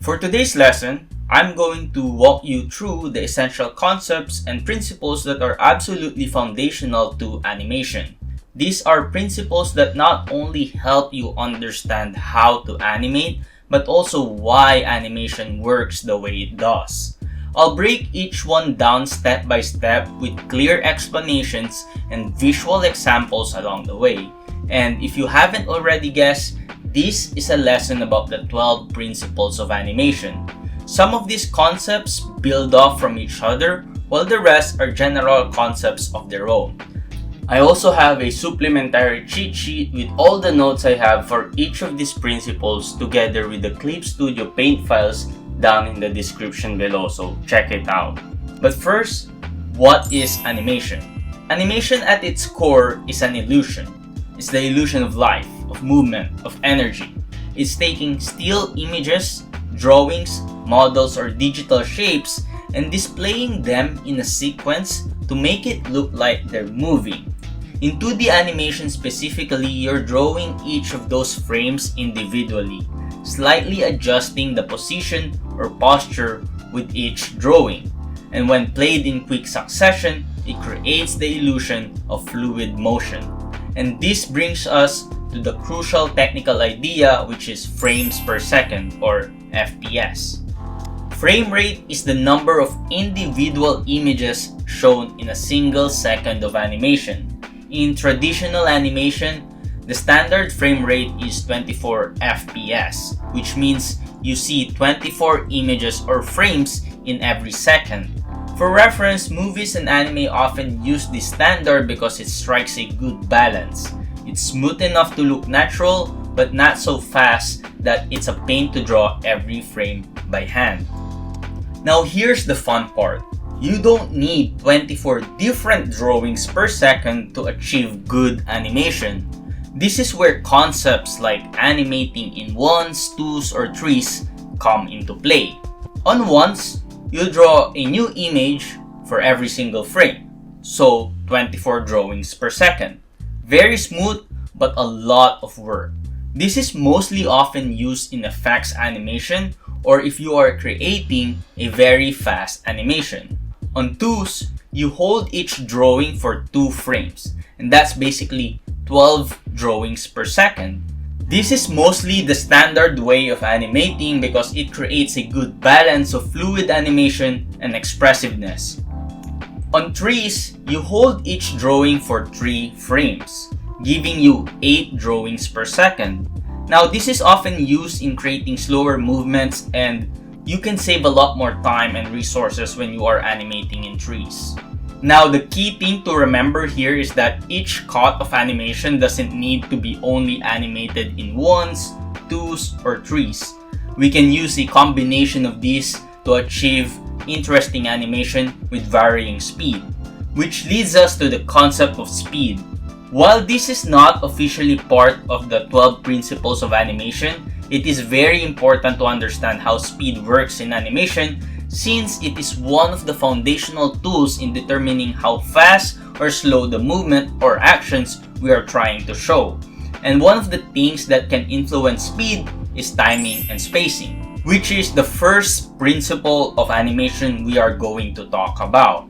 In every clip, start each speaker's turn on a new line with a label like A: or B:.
A: For today's lesson, I'm going to walk you through the essential concepts and principles that are absolutely foundational to animation. These are principles that not only help you understand how to animate, but also why animation works the way it does. I'll break each one down step by step with clear explanations and visual examples along the way. And if you haven't already guessed, this is a lesson about the 12 principles of animation. Some of these concepts build off from each other, while the rest are general concepts of their own. I also have a supplementary cheat sheet with all the notes I have for each of these principles together with the Clip Studio Paint files down in the description below, so check it out. But first, what is animation? Animation at its core is an illusion. It's the illusion of life, of movement, of energy. It's taking still images, drawings, models, or digital shapes and displaying them in a sequence to make it look like they're moving. In 2D animation specifically, you're drawing each of those frames individually, slightly adjusting the position or posture with each drawing. And when played in quick succession, it creates the illusion of fluid motion. And this brings us to the crucial technical idea, which is frames per second or FPS. Frame rate is the number of individual images shown in a single second of animation. In traditional animation, the standard frame rate is 24 FPS, which means you see 24 images or frames in every second. For reference, movies and anime often use this standard because it strikes a good balance. It's smooth enough to look natural, but not so fast that it's a pain to draw every frame by hand. Now here's the fun part. You don't need 24 different drawings per second to achieve good animation. This is where concepts like animating in ones, twos, or threes come into play. On ones, you'll draw a new image for every single frame, so 24 drawings per second. Very smooth, but a lot of work. This is mostly often used in effects animation or if you are creating a very fast animation. On twos, you hold each drawing for 2 frames, and that's basically 12 drawings per second. This is mostly the standard way of animating because it creates a good balance of fluid animation and expressiveness. On threes, you hold each drawing for 3 frames, giving you 8 drawings per second. Now this is often used in creating slower movements, and you can save a lot more time and resources when you are animating in threes. Now the key thing to remember here is that each cut of animation doesn't need to be only animated in ones, twos, or threes. We can use a combination of these to achieve interesting animation with varying speed, which leads us to the concept of speed. While this is not officially part of the 12 principles of animation, it is very important to understand how speed works in animation since it is one of the foundational tools in determining how fast or slow the movement or actions we are trying to show. And one of the things that can influence speed is timing and spacing, which is the first principle of animation we are going to talk about.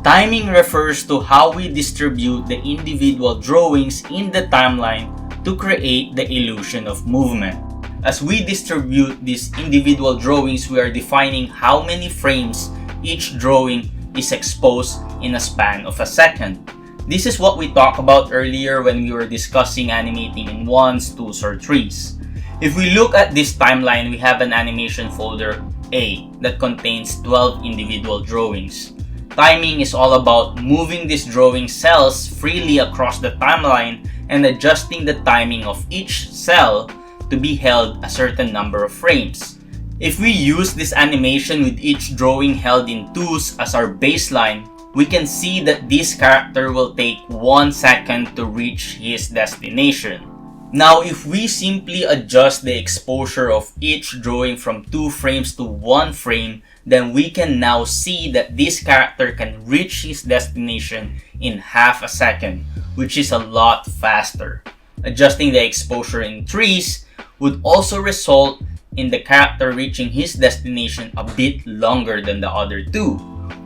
A: Timing refers to how we distribute the individual drawings in the timeline to create the illusion of movement. As we distribute these individual drawings, we are defining how many frames each drawing is exposed in a span of a second. This is what we talked about earlier when we were discussing animating in ones, twos, or threes. If we look at this timeline, we have an animation folder A that contains 12 individual drawings. Timing is all about moving these drawing cells freely across the timeline and adjusting the timing of each cell to be held a certain number of frames. If we use this animation with each drawing held in twos as our baseline, we can see that this character will take 1 second to reach his destination. Now, if we simply adjust the exposure of each drawing from 2 frames to 1 frame, then we can now see that this character can reach his destination in half a second, which is a lot faster. Adjusting the exposure in threes would also result in the character reaching his destination a bit longer than the other two,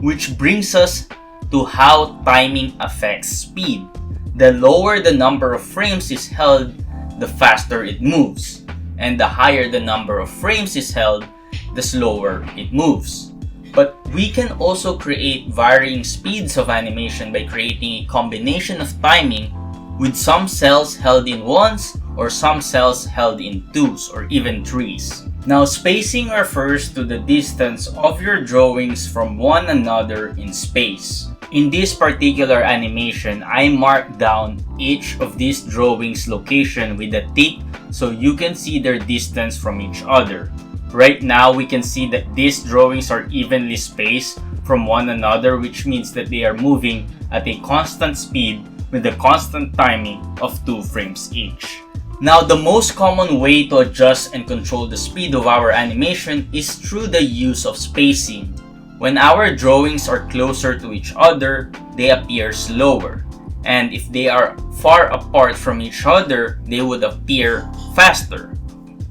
A: which brings us to how timing affects speed. The lower the number of frames is held, the faster it moves, and the higher the number of frames is held, the slower it moves. But we can also create varying speeds of animation by creating a combination of timing with some cells held in ones or some cells held in twos or even threes. Now, spacing refers to the distance of your drawings from one another in space. In this particular animation, I marked down each of these drawings' location with a tick so you can see their distance from each other. Right now, we can see that these drawings are evenly spaced from one another, which means that they are moving at a constant speed with a constant timing of 2 frames each. Now, the most common way to adjust and control the speed of our animation is through the use of spacing. When our drawings are closer to each other, they appear slower. And if they are far apart from each other, they would appear faster.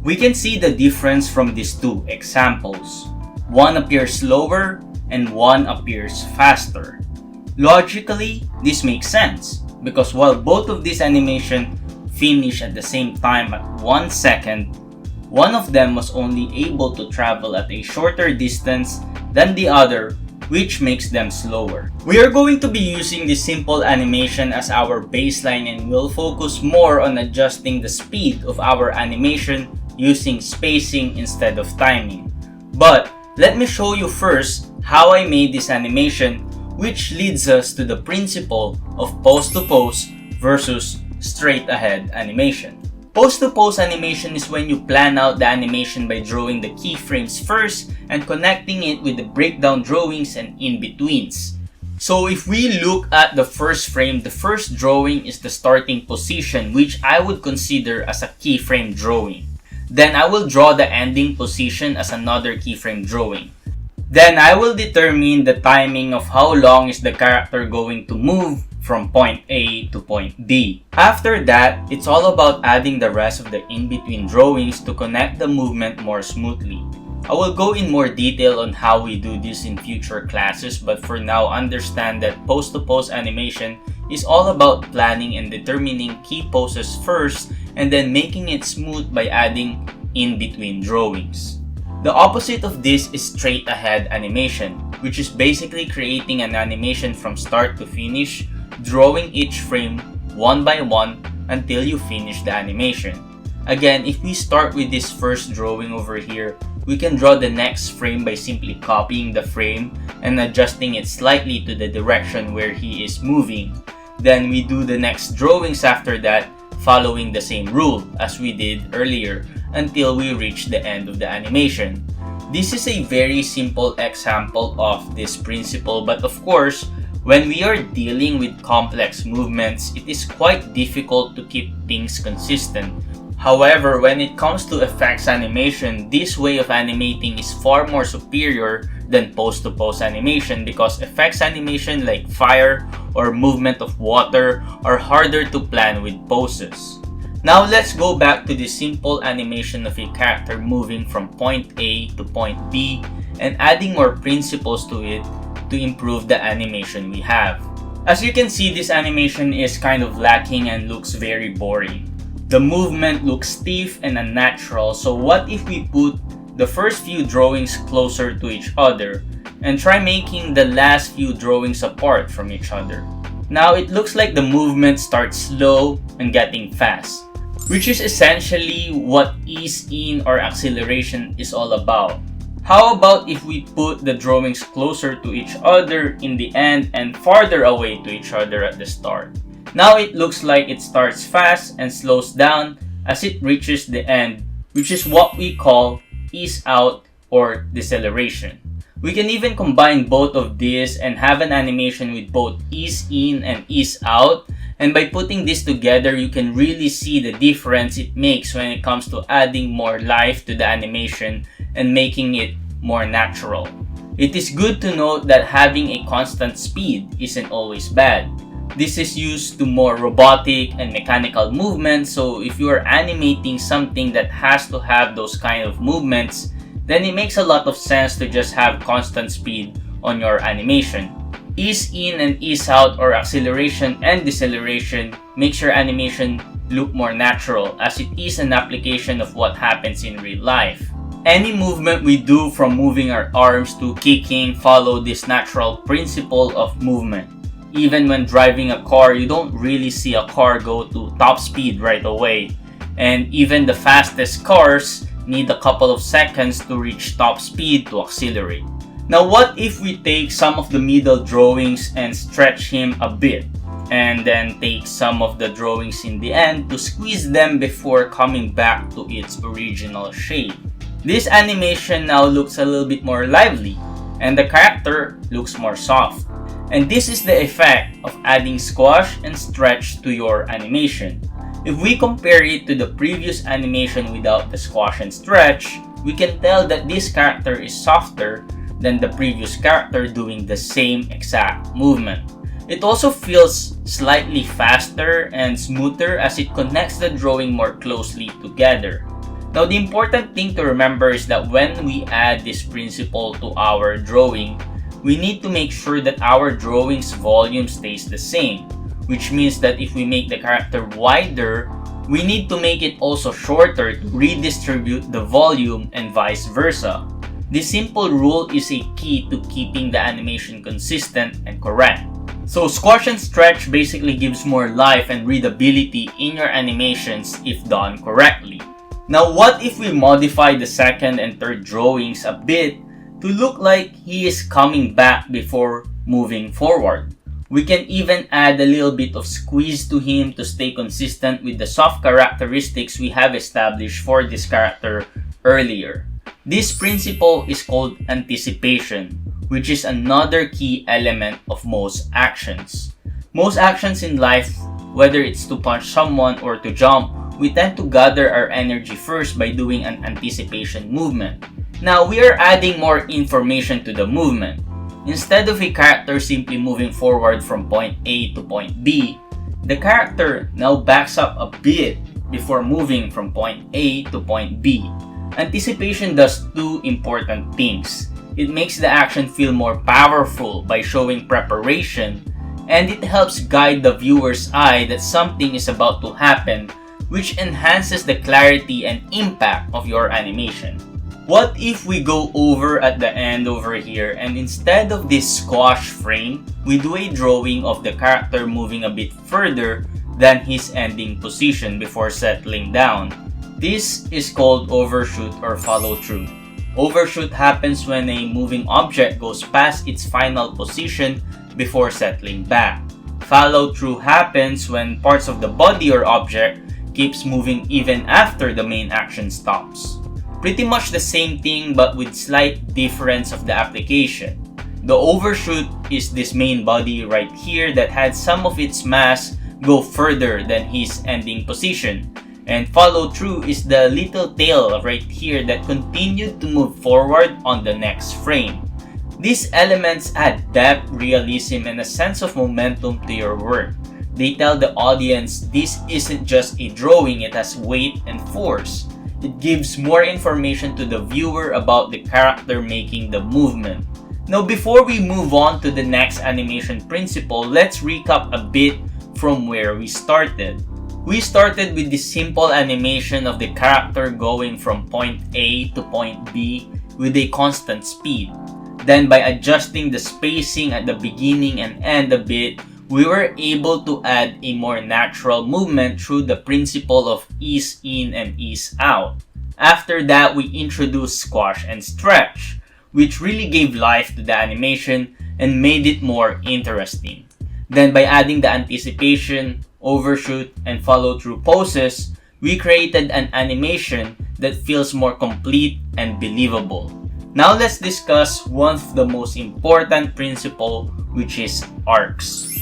A: We can see the difference from these two examples. One appears slower and one appears faster. Logically, this makes sense because while both of these animations finish at the same time at 1 second, one of them was only able to travel at a shorter distance than the other, which makes them slower. We are going to be using this simple animation as our baseline and will focus more on adjusting the speed of our animation using spacing instead of timing. But let me show you first how I made this animation, which leads us to the principle of pose-to-pose versus straight-ahead animation. Pose-to-pose animation is when you plan out the animation by drawing the keyframes first and connecting it with the breakdown drawings and in-betweens. So if we look at the first frame, the first drawing is the starting position, which I would consider as a keyframe drawing. Then I will draw the ending position as another keyframe drawing. Then I will determine the timing of how long is the character going to move from point A to point B. After that, it's all about adding the rest of the in-between drawings to connect the movement more smoothly. I will go in more detail on how we do this in future classes, but for now, understand that pose-to-pose animation is all about planning and determining key poses first and then making it smooth by adding in-between drawings. The opposite of this is straight-ahead animation, which is basically creating an animation from start to finish, drawing each frame one by one until you finish the animation. Again, if we start with this first drawing over here, we can draw the next frame by simply copying the frame and adjusting it slightly to the direction where he is moving. Then we do the next drawings after that, following the same rule as we did earlier until we reach the end of the animation. This is a very simple example of this principle, but of course, when we are dealing with complex movements, it is quite difficult to keep things consistent. However, when it comes to effects animation, this way of animating is far more superior than pose-to-pose animation because effects animation like fire or movement of water are harder to plan with poses. Now let's go back to the simple animation of a character moving from point A to point B and adding more principles to it to improve the animation we have. As you can see, this animation is kind of lacking and looks very boring. The movement looks stiff and unnatural, so what if we put the first few drawings closer to each other and try making the last few drawings apart from each other? Now it looks like the movement starts slow and getting fast, which is essentially what ease in or acceleration is all about. How about if we put the drawings closer to each other in the end and farther away to each other at the start? Now it looks like it starts fast and slows down as it reaches the end, which is what we call ease out or deceleration. We can even combine both of these and have an animation with both ease in and ease out, and by putting this together you can really see the difference it makes when it comes to adding more life to the animation and making it more natural. It is good to note that having a constant speed isn't always bad. This is used to more robotic and mechanical movements, so if you are animating something that has to have those kind of movements, then it makes a lot of sense to just have constant speed on your animation. Ease in and ease out, or acceleration and deceleration, makes your animation look more natural, as it is an application of what happens in real life. Any movement we do, from moving our arms to kicking, follow this natural principle of movement. Even when driving a car, you don't really see a car go to top speed right away. And even the fastest cars need a couple of seconds to reach top speed to accelerate. Now what if we take some of the middle drawings and stretch him a bit, and then take some of the drawings in the end to squeeze them before coming back to its original shape? This animation now looks a little bit more lively, and the character looks more soft. And this is the effect of adding squash and stretch to your animation. If we compare it to the previous animation without the squash and stretch, we can tell that this character is softer than the previous character doing the same exact movement. It also feels slightly faster and smoother as it connects the drawing more closely together. Now the important thing to remember is that when we add this principle to our drawing, we need to make sure that our drawing's volume stays the same, which means that if we make the character wider, we need to make it also shorter to redistribute the volume and vice versa. This simple rule is a key to keeping the animation consistent and correct. So squash and stretch basically gives more life and readability in your animations if done correctly. Now what if we modify the second and third drawings a bit to look like he is coming back before moving forward? We can even add a little bit of squeeze to him to stay consistent with the soft characteristics we have established for this character earlier. This principle is called anticipation, which is another key element of most actions. Most actions in life, whether it's to punch someone or to jump, we tend to gather our energy first by doing an anticipation movement. Now we are adding more information to the movement. Instead of a character simply moving forward from point A to point B, the character now backs up a bit before moving from point A to point B. Anticipation does two important things. It makes the action feel more powerful by showing preparation, and it helps guide the viewer's eye that something is about to happen, which enhances the clarity and impact of your animation. What if we go over at the end over here, and instead of this squash frame, we do a drawing of the character moving a bit further than his ending position before settling down? This is called overshoot or follow through. Overshoot happens when a moving object goes past its final position before settling back. Follow through happens when parts of the body or object keeps moving even after the main action stops. Pretty much the same thing, but with slight difference of the application. The overshoot is this main body right here that had some of its mass go further than his ending position. And follow through is the little tail right here that continued to move forward on the next frame. These elements add depth, realism, and a sense of momentum to your work. They tell the audience this isn't just a drawing, it has weight and force. It gives more information to the viewer about the character making the movement. Now before we move on to the next animation principle, let's recap a bit from where we started. We started with the simple animation of the character going from point A to point B with a constant speed. Then by adjusting the spacing at the beginning and end a bit, we were able to add a more natural movement through the principle of ease in and ease out. After that, we introduced squash and stretch, which really gave life to the animation and made it more interesting. Then by adding the anticipation, overshoot, and follow through poses, we created an animation that feels more complete and believable. Now let's discuss one of the most important principle, which is arcs.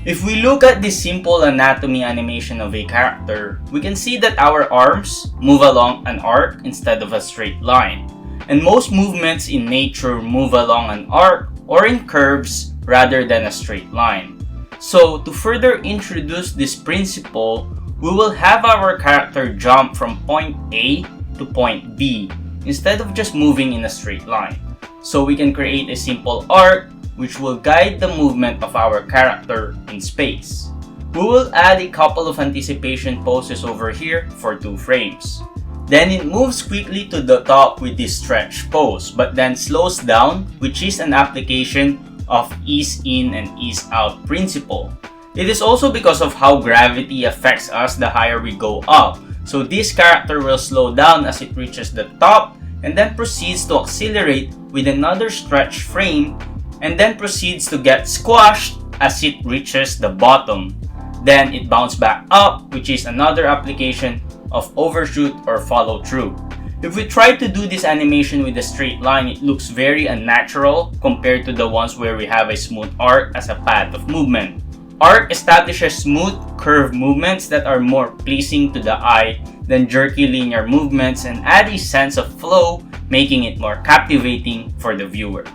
A: If we look at this simple anatomy animation of a character, we can see that our arms move along an arc instead of a straight line. And most movements in nature move along an arc or in curves rather than a straight line. So to further introduce this principle, we will have our character jump from point A to point B instead of just moving in a straight line. So we can create a simple arc which will guide the movement of our character in space. We will add a couple of anticipation poses over here for 2 frames. Then it moves quickly to the top with this stretch pose, but then slows down, which is an application of ease in and ease out principle. It is also because of how gravity affects us the higher we go up. So this character will slow down as it reaches the top and then proceeds to accelerate with another stretch frame and then proceeds to get squashed as it reaches the bottom. Then it bounces back up, which is another application of overshoot or follow through. If we try to do this animation with a straight line, it looks very unnatural compared to the ones where we have a smooth arc as a path of movement. Arc establishes smooth, curved movements that are more pleasing to the eye than jerky linear movements and add a sense of flow, making it more captivating for the viewer.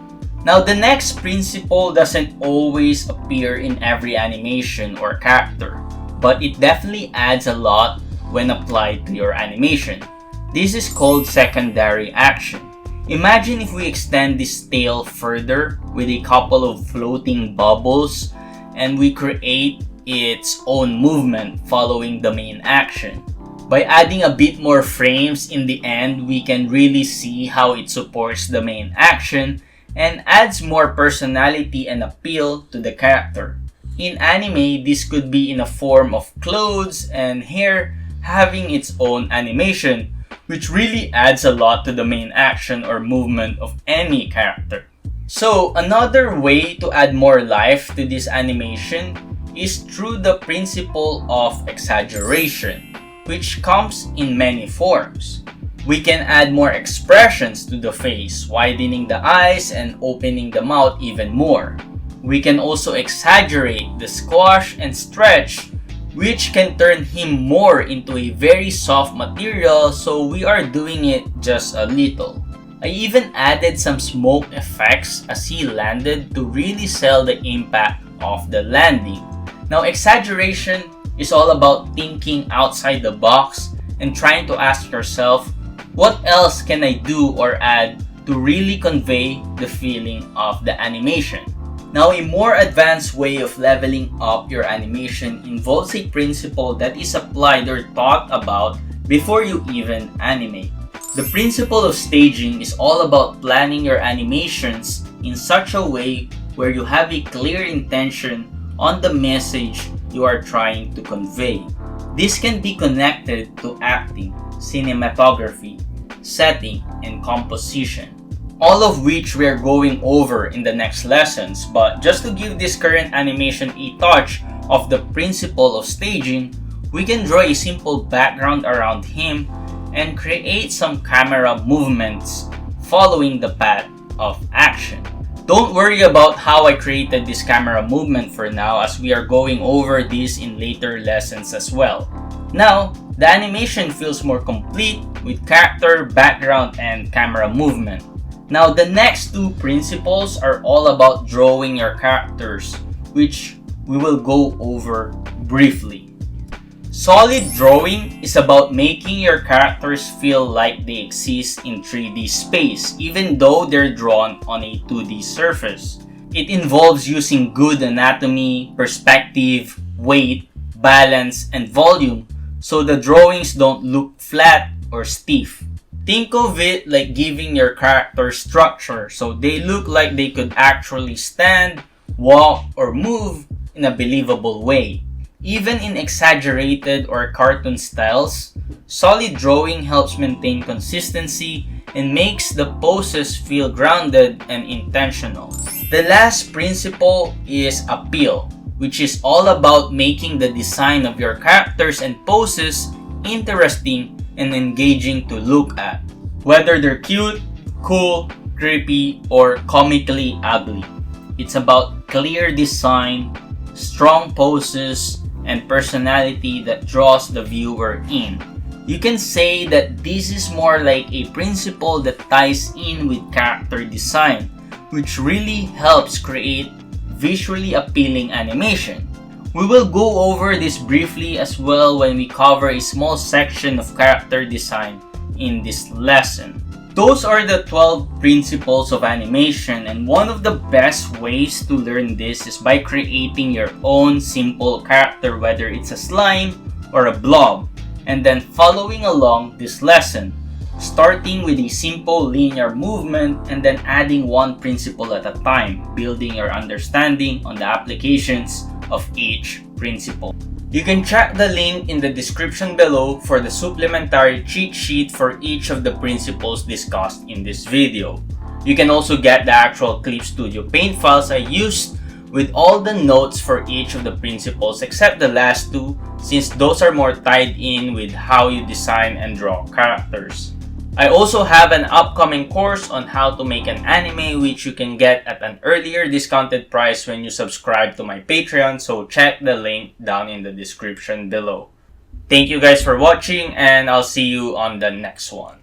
A: Now, the next principle doesn't always appear in every animation or character, but it definitely adds a lot when applied to your animation. This is called secondary action. Imagine if we extend this tail further with a couple of floating bubbles and we create its own movement following the main action. By adding a bit more frames in the end, we can really see how it supports the main action and adds more personality and appeal to the character. In anime, this could be in a form of clothes and hair having its own animation, which really adds a lot to the main action or movement of any character. So another way to add more life to this animation is through the principle of exaggeration, which comes in many forms. We can add more expressions to the face, widening the eyes and opening the mouth even more. We can also exaggerate the squash and stretch, which can turn him more into a very soft material, so we are doing it just a little. I even added some smoke effects as he landed to really sell the impact of the landing. Now, exaggeration is all about thinking outside the box and trying to ask yourself, what else can I do or add to really convey the feeling of the animation? Now, a more advanced way of leveling up your animation involves a principle that is applied or thought about before you even animate. The principle of staging is all about planning your animations in such a way where you have a clear intention on the message you are trying to convey. This can be connected to acting, cinematography, setting, and composition, all of which we are going over in the next lessons. But just to give this current animation a touch of the principle of staging, we can draw a simple background around him and create some camera movements following the path of action. Don't worry about how I created this camera movement for now, as we are going over this in later lessons as well. Now, the animation feels more complete with character, background, and camera movement. Now, the next 2 principles are all about drawing your characters, which we will go over briefly. Solid drawing is about making your characters feel like they exist in 3D space, even though they're drawn on a 2D surface. It involves using good anatomy, perspective, weight, balance, and volume, so the drawings don't look flat or stiff. Think of it like giving your character structure, so they look like they could actually stand, walk, or move in a believable way. Even in exaggerated or cartoon styles, solid drawing helps maintain consistency and makes the poses feel grounded and intentional. The last principle is appeal, which is all about making the design of your characters and poses interesting and engaging to look at, whether they're cute, cool, creepy, or comically ugly. It's about clear design, strong poses, and personality that draws the viewer in. You can say that this is more like a principle that ties in with character design, which really helps create visually appealing animation. We will go over this briefly as well when we cover a small section of character design in this lesson. Those are the 12 principles of animation, and one of the best ways to learn this is by creating your own simple character, whether it's a slime or a blob, and then following along this lesson, starting with a simple linear movement and then adding one principle at a time, building your understanding on the applications of each principle. You can check the link in the description below for the supplementary cheat sheet for each of the principles discussed in this video. You can also get the actual Clip Studio Paint files I used with all the notes for each of the principles except the last two, since those are more tied in with how you design and draw characters. I also have an upcoming course on how to make an anime, which you can get at an earlier discounted price when you subscribe to my Patreon, so check the link down in the description below. Thank you guys for watching, and I'll see you on the next one.